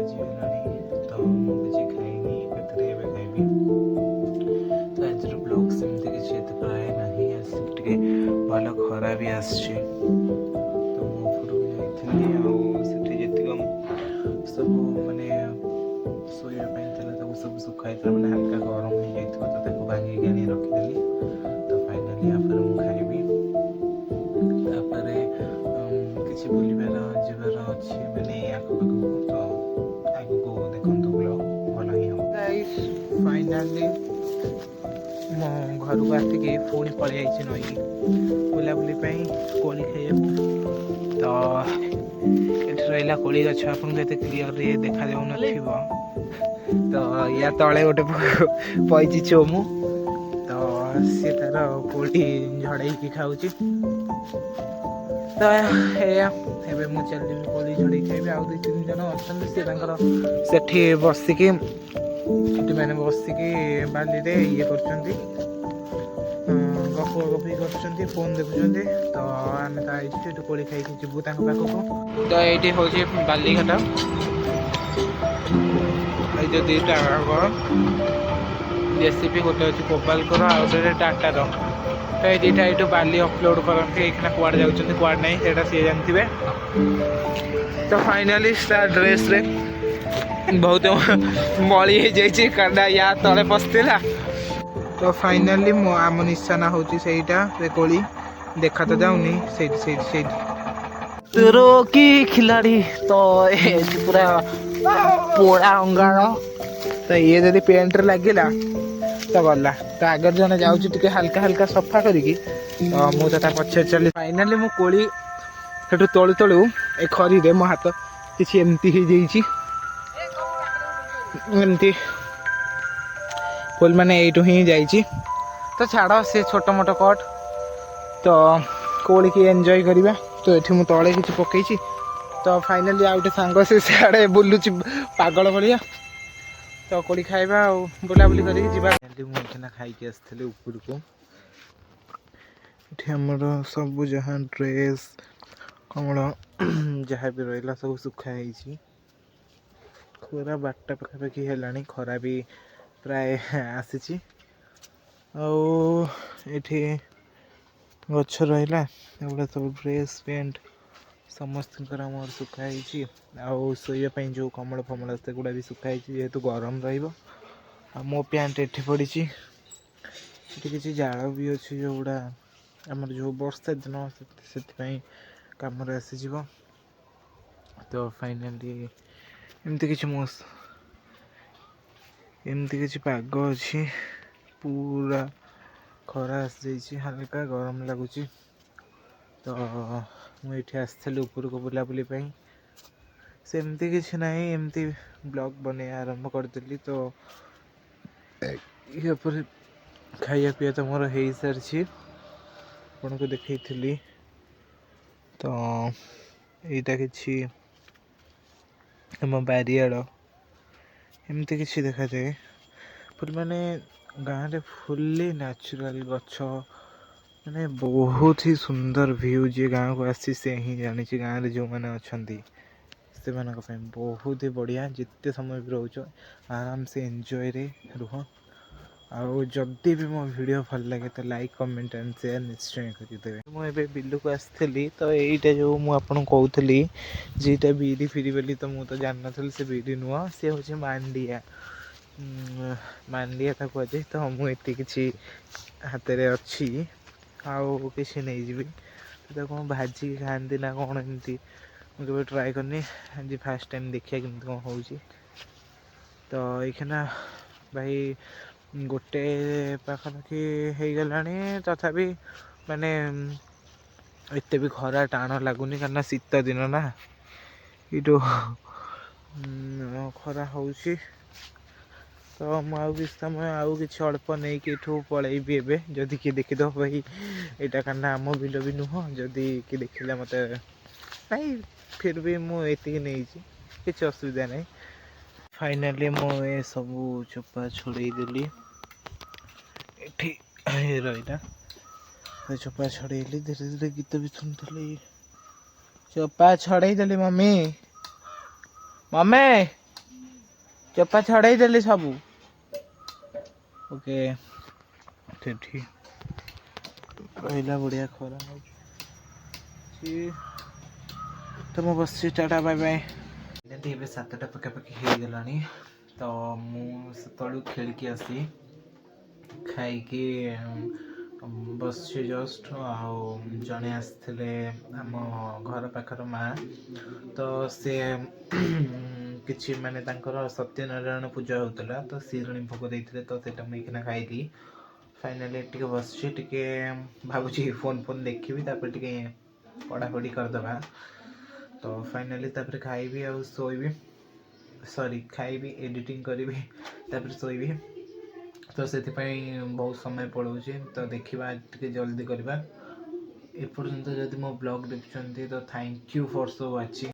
ବାଜିଗଲାଣି ତ ମୁଁ କିଛି ଖାଇନି, ଏକାଥରେ ଏବେ ଖାଇବି। ତ ଆଜିର ବ୍ଲଗ୍ ସେମିତି କିଛି ଏତେ ପ୍ରାୟ ନାହିଁ, ଆଜି ଟିକେ ଭଲ ଖରା ବି ଆସିଛି। ତ ମୁଁ ଉପରକୁ ଯାଇଥିଲି, ଆଉ ସେଠି ଯେତିକ ସବୁ ମାନେ ଶୋଇବା ପାଇଁ ଥିଲା ତାକୁ ସବୁ ଶୁଖା ହେଇଥିଲା, ମାନେ ହାଲକା ଗରମ ହେଇଯାଇଥିବ, ତ ତାକୁ ଭାଙ୍ଗିକି ଆଣି ରଖିଦେଲି। ତ ଫାଇନାଲି ଆପରେ ମୁଁ ଖାଇବି, ତାପରେ କିଛି ବୁଲିବାର ଯିବାର ଅଛି, ମାନେ ଆଖପାଖକୁ। ତ ଆଗକୁ ଦେଖନ୍ତୁ ବ୍ଲଗ୍ ଭଲ ହିଁ ହେବ। ଫାଇନାଲି ମୋ ଘରକୁ ଆସିକି ପୁଣି ପଳେଇ ଯାଇଛି ନଈକି ବୁଲାବୁଲି ପାଇଁ, କୋଳି ଖାଇବାକୁ। ତ ଏଠି ରହିଲା କୋଳି ଗଛ, ଆପଣଙ୍କୁ ଏତେ କ୍ଲିଅରରେ ଦେଖାଯାଉନଥିବ। ତ ୟା ତଳେ ଗୋଟେ ପଇଛି ଚୋମୁ, ତ ସିଏ ତାର କୋଳି ଝଡ଼େଇକି ଖାଉଛି। ତ ଏଇଆ, ଏବେ ମୁଁ ଚାଲିବି କୋଳି ଝଡ଼େଇ ଖାଇବି। ଆଉ 2-3 ଜଣ ଅଛନ୍ତି, ସେ ତାଙ୍କର ସେଠି ବସିକି ବାଲିରେ ଇଏ କରୁଛନ୍ତି, ଗପି କରୁଛନ୍ତି, ଫୋନ୍ ଦେଖୁଛନ୍ତି। ତ ଆମେ ତ ଆଇଛୁ ଏଠୁ କୋଳି ଖାଇକି ଯିବୁ ତାଙ୍କ ପାଖକୁ। ତ ଏଇଠି ହେଉଛି ବାଲିଘାଟ, ଏଇ ଯେଉଁ ଦୁଇଟା ଜେସିପି, ଗୋଟେ ଅଛି କୋବାଲଙ୍କର, ଆଉ ଗୋଟେ ଟାଟାର। ତ ଏଇ ଦୁଇଟା ଏଇଠୁ ବାଲି ଅପଲୋଡ଼ କରନ୍ତି। ଏଇଖିନା କୁଆଡ଼େ ଯାଉଛନ୍ତି କୁଆଡ଼େ ନାହିଁ ସେଇଟା ସିଏ ଜାଣିଥିବେ। ତ ଫାଇନାଲି ତା ଡ୍ରେସ୍ରେ ବହୁତ ମଳି ହେଇଯାଇଛି, କାରଣ ୟା ତଳେ ପଶିଥିଲା। ତ ଫାଇନାଲି ଆମ ନିଶାନା ହେଉଛି ସେଇଟା, ସେ କୋଳି ଦେଖା ତ ଯାଉନି, ସେଇଠି ତୋର କି ଖିଲାଡ଼ି। ତ ଏଠି ପୁରା ପୋଡ଼ା ଅଙ୍ଗାର। ତ ଇଏ ଯଦି ପେଣ୍ଟରେ ଲାଗିଲା ତ ଗଲା। ତ ଆଗରେ ଜଣେ ଯାଉଛି ଟିକେ ହାଲକା ସଫା କରିକି, ତ ମୁଁ ତ ତା ପଛରେ ଚାଲି। ଫାଇନାଲି ମୁଁ କୋଳି ସେଠୁ ତଳୁ ଏ ଖରିରେ ମୋ ହାତ କିଛି ଏମିତି ହେଇଯାଇଛି, ଏମିତି ଫୁଲ ମାନେ ଏଇଠୁ ହିଁ ଯାଇଛି। ତ ଛାଡ଼, ସେ ଛୋଟ ମୋଟ କଟ୍। ତ କୋଳିକି ଏନ୍ଜୟ କରିବା। ତ ଏଠି ମୁଁ ତଳେ କିଛି ପକେଇଛି। ତ ଫାଇନାଲି ଆଉ ଗୋଟେ ସାଙ୍ଗ ସେ ସିଆଡ଼େ ବୁଲୁଛି ପାଗଳ ଭଳିଆ। ତ କୋଳି ଖାଇବା ଆଉ ବୁଲାବୁଲି କରିକି ଯିବା। ମୁଁ ଏଇଖିନା ଖାଇକି ଆସିଥିଲି ଉପରକୁ। ଏଠି ଆମର ସବୁ ଯାହା ଡ୍ରେସ୍ କମଳ ଯାହା ବି ରହିଲା ସବୁ ଶୁଖା ହେଇଛି। ଖରା 12ଟା ପାଖାପାଖି ହେଲାଣି, ଖରା ବି ପ୍ରାୟ ଆସିଛି। ଆଉ ଏଠି ଗଛ ରହିଲା, ଏଗୁଡ଼ା ସବୁ ଡ୍ରେସ୍ ପ୍ୟାଣ୍ଟ ସମସ୍ତଙ୍କର ଆମର ଶୁଖା ହେଇଛି। ଆଉ ଶୋଇବା ପାଇଁ ଯେଉଁ କମଳ ଫମଳ ସେଗୁଡ଼ା ବି ଶୁଖା ହେଇଛି, ଯେହେତୁ ଗରମ ରହିବ। ଆଉ ମୋ ପ୍ୟାଣ୍ଟ ଏଠି ପଡ଼ିଛି। ଏଠି କିଛି ଜାଳ ବି ଅଛି, ଯେଉଁଗୁଡ଼ା ଆମର ଯେଉଁ ବର୍ଷା ଦିନ ସେଥିପାଇଁ କାମରେ ଆସିଯିବ। ତ ଫାଇନାଲି ଏମିତି କିଛି ପାଗ ଅଛି, ପୁରା ଖରା ଆସିଯାଇଛି, ହାଲକା ଗରମ ଲାଗୁଛି। ତ ମୁଁ ଏଇଠି ଆସିଥିଲି ଉପରକୁ ବୁଲାବୁଲି ପାଇଁ। ସେମିତି କିଛି ନାହିଁ, ଏମିତି ବ୍ଲଗ୍ ବନେଇବା ଆରମ୍ଭ କରିଦେଲି। ତ ପରେ ଖାଇବା ପିଇବା ତ ମୋର ହେଇସାରିଛି, ଆପଣଙ୍କୁ ଦେଖେଇଥିଲି। ତ ଏଇଟା କିଛି ଆମ ବାରିଆଡ଼ ଏମିତି କିଛି ଦେଖାଯାଏ। ମାନେ ଗାଁରେ ଫୁଲ୍ଲି ନ୍ୟାଚୁରାଲ୍ ଗଛ, ମାନେ ବହୁତ ହି ସୁନ୍ଦର ଭିଉ। ଯିଏ ଗାଁକୁ ଆସିଛି ସେ ହିଁ ଜାଣିଛି, ଗାଁରେ ଯେଉଁମାନେ ଅଛନ୍ତି ସେମାନଙ୍କ ପାଇଁ ବହୁତ ହି ବଢ଼ିଆ। ଯେତେ ସମୟ ବି ରହୁଛ ଆରାମସେ ଏନ୍ଜୟରେ ରୁହ। ଆଉ ଯଦି ବି ମୋ ଭିଡ଼ିଓ ଭଲ ଲାଗେ ତ ଲାଇକ୍, କମେଣ୍ଟ ଆଣ୍ଡ ସେୟାର ନିଶ୍ଚୟ କରିଦେବେ। ମୁଁ ଏବେ ବିଲକୁ ଆସିଥିଲି, ତ ଏଇଟା ଯେଉଁ ମୁଁ ଆପଣଙ୍କୁ କହୁଥିଲି ଯେ ଏଇଟା ବିରି ଫିରି ବୋଲି, ତ ମୁଁ ତ ଜାଣିନଥିଲି ସେ ବିରି ନୁହଁ, ସେ ହେଉଛି ମାଣ୍ଡିଆ ତାକୁ କୁହାଯାଏ। ତ ମୁଁ ଏତେ କିଛି ହାତରେ ଅଛି, ଆଉ କିଛି ନେଇଯିବି। ତାକୁ କ'ଣ ଭାଜିକି ଖାଆନ୍ତି ନା କ'ଣ ଏମିତି, ମୁଁ କେବେ ଟ୍ରାଏ କରିନି, ଆଜି ଫାର୍ଷ୍ଟ ଟାଇମ୍ ଦେଖିବା କେମିତି କ'ଣ ହେଉଛି। ତ ଏଇଖିନା ଭାଇ 1 ପାଖାପାଖି ହେଇଗଲାଣି, ତଥାପି ମାନେ ଏତେ ବି ଖରା ଟାଣ ଲାଗୁନି, କାରଣ ଶୀତ ଦିନ ନା, ଏଇଠୁ ଖରା ହେଉଛି। ତ ମୁଁ ଆଉ କିଛି ସମୟ, ଆଉ କିଛି ଅଳ୍ପ ନେଇକି ଏଠୁ ପଳେଇବି ଏବେ। ଯଦି କିଏ ଦେଖିଦେବ ଭାଇ ଏଇଟା, କାରଣ ଆମ ବିଲ ବି ନୁହଁ, ଯଦି କିଏ ଦେଖିଲା ମୋତେ ନାଇଁ, ଫିର୍ ବି ମୁଁ ଏତିକି ନେଇଛି, କିଛି ଅସୁବିଧା ନାହିଁ। ଫାଇନାଲି ମୁଁ ଏସବୁ ଚୋପା ଛଡ଼େଇ ଦେଲି, ଏଠି ରହିଲା ଚୋପା ଛଡ଼େଇଲି। ଧୀରେ ଧୀରେ ଗୀତ ବି ଶୁଣୁଥିଲି, ଚୋପା ଛଡ଼େଇ ଦେଲି। ମମି चोपा छड़ाई देली सब ओके ठीक रहा बढ़िया खरा तो मैं बस टाटा बाय बाय ये 7टा पखापाखि हो गलानी तो मुझे खेलिकी आसी खाइकी बस जस्ट जड़े आसते आम घर पाखर माँ तो सी किसी माने सत्यनारायण पूजा होता तो शिरणी भोग देते तो सेटा मुझे खाई फाइनाली टे बस टे भावुँ फोन फोन देखी टे पढ़ापढ़ी करदे तो फाइनाली खाइबी आ शोबी सॉरी खाइबी एडिटिंग करी शोबी तो से बहुत समय पड़ोचे तो देखा जल्दी करवा एपर्यंत जदि मो ब्लॉग देखुं तो thank you for so watching.